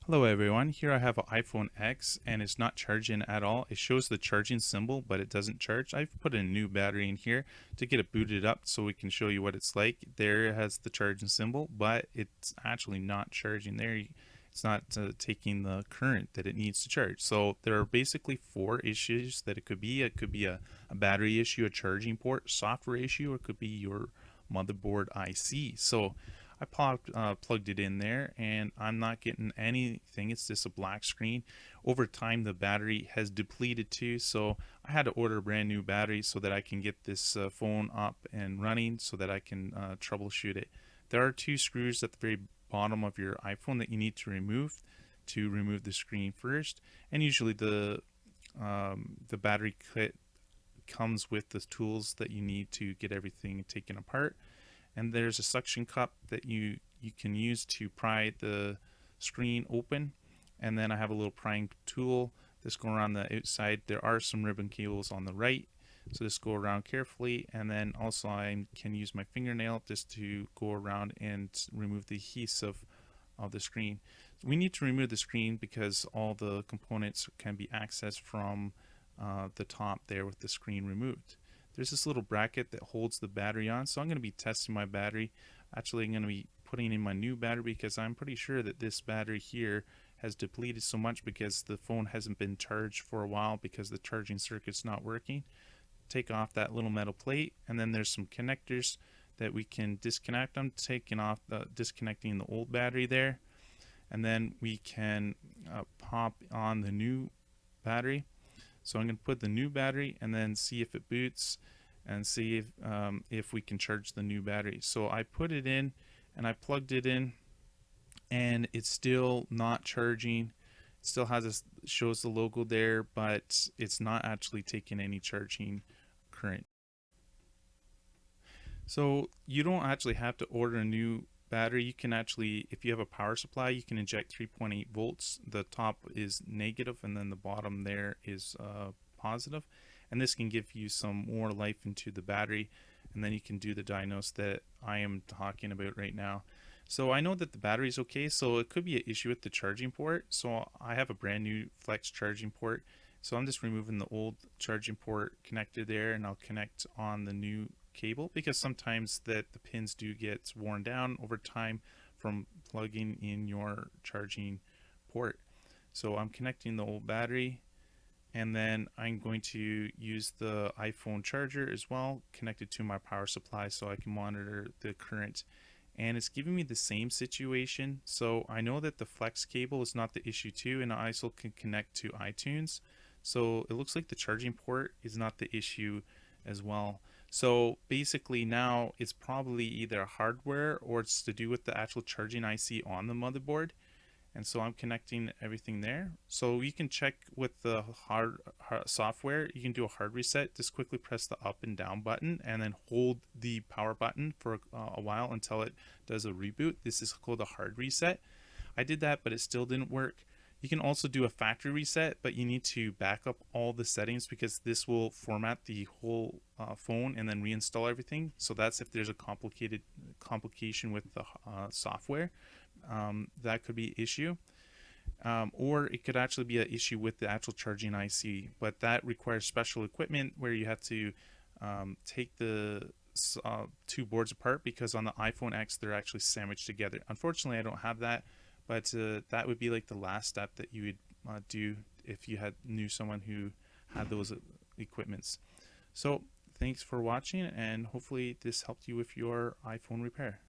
Hello everyone, here I have an iPhone X and it's not charging at all. It shows the charging symbol but it doesn't charge. I've put a new battery in here to get it booted up so we can show you what it's like. There it has the charging symbol but it's actually not charging there. It's not taking the current that it needs to charge. So there are basically four issues that it could be. It could be a battery issue, a charging port, software issue, or it could be your motherboard IC. So I plugged it in there and I'm not getting anything. It's just a black screen. Over time, the battery has depleted too. So I had to order a brand new battery so that I can get this phone up and running so that I can troubleshoot it. There are two screws at the very bottom of your iPhone that you need to remove the screen first. And usually the battery kit comes with the tools that you need to get everything taken apart. And there's a suction cup that you can use to pry the screen open. And then I have a little prying tool that's going around the outside. There are some ribbon cables on the right, so just go around carefully. And then also I can use my fingernail just to go around and remove the adhesive of the screen. We need to remove the screen because all the components can be accessed from the top there with the screen removed. There's this little bracket that holds the battery on, so I'm going to be testing my battery. Actually, I'm going to be putting in my new battery because I'm pretty sure that this battery here has depleted so much because the phone hasn't been charged for a while because the charging circuit's not working. Take off that little metal plate, and then there's some connectors that we can disconnect. I'm disconnecting the old battery there, and then we can pop on the new battery. So I'm going to put the new battery and then see if it boots and see if we can charge the new battery. So I put it in and I plugged it in and it's still not charging. It still shows the logo there, but it's not actually taking any charging current. So you don't actually have to order a new battery. You can actually, if you have a power supply, you can inject 3.8 volts. The top is negative and then the bottom there is positive. And this can give you some more life into the battery, and then you can do the diagnose that I am talking about right now. So I know that the battery is okay, so it could be an issue with the charging port. So I have a brand new flex charging port. So I'm just removing the old charging port connector there, and I'll connect on the new cable because sometimes that the pins do get worn down over time from plugging in your charging port. So I'm connecting the old battery, and then I'm going to use the iPhone charger as well connected to my power supply so I can monitor the current. And it's giving me the same situation, so I know that the flex cable is not the issue too, and I also can connect to iTunes. So it looks like the charging port is not the issue as well. So basically now it's probably either hardware or it's to do with the actual charging IC on the motherboard. And so I'm connecting everything there. So you can check with the hard software. You can do a hard reset. Just quickly press the up and down button and then hold the power button for a while until it does a reboot. This is called a hard reset. I did that, but it still didn't work. You can also do a factory reset, but you need to back up all the settings because this will format the whole phone and then reinstall everything. So that's if there's a complication with the software. That could be an issue. Or it could actually be an issue with the actual charging IC, but that requires special equipment where you have to take the two boards apart because on the iPhone X they're actually sandwiched together. Unfortunately, I don't have that, but that would be like the last step that you would do if you knew someone who had those equipments. So thanks for watching, and hopefully this helped you with your iPhone repair.